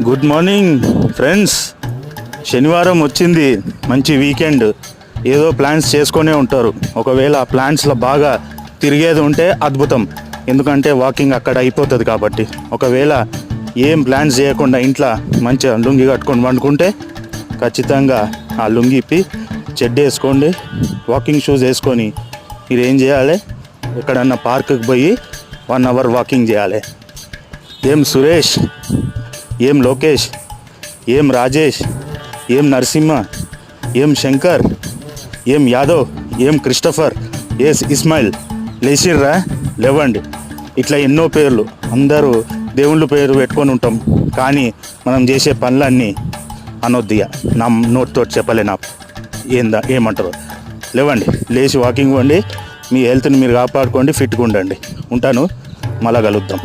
Good morning friends. శనివారం వచ్చింది, మంచి వీకెండ్. ఏదో ప్లాన్స్ చేసుకొనే ఉంటారు. ఒకవేళ ఆ ప్లాన్స్లో బాగా తిరిగేది ఉంటే అద్భుతం, ఎందుకంటే వాకింగ్ అక్కడ అయిపోతుంది కాబట్టి. ఒకవేళ ఏం ప్లాన్స్ చేయకుండా ఇంట్లో మంచిగా లుంగి కట్టుకొని వండుకుంటే ఖచ్చితంగా ఆ లుంగి ఇప్పి చెడ్డ వేసుకోండి, వాకింగ్ షూస్ వేసుకొని మీరు ఏం చేయాలి, ఎక్కడన్నా పార్కుకి పోయి 1 అవర్ వాకింగ్ చేయాలి. ఏం సురేష్, ఏం లోకేష్, ఏం రాజేష్, ఏం నరసింహ, ఏం శంకర్, ఏం యాదవ్, ఏం క్రిస్టఫర్, ఏస్ ఇస్మాయిల్ లేచిర్రా? లేవండి. ఇట్లా ఎన్నో పేర్లు, అందరూ దేవుళ్ళ పేరు పెట్టుకొని ఉంటాం, కానీ మనం చేసే పనులన్నీ అనొద్దిగా, నా నోటితో చెప్పలే. నాకు ఏమంటారు? లేవండి, లేచి వాకింగ్ పోండి, మీ హెల్త్ని మీరు కాపాడుకోండి, ఫిట్గా ఉండండి. ఉంటాను, మళ్ళా కలుద్దాం.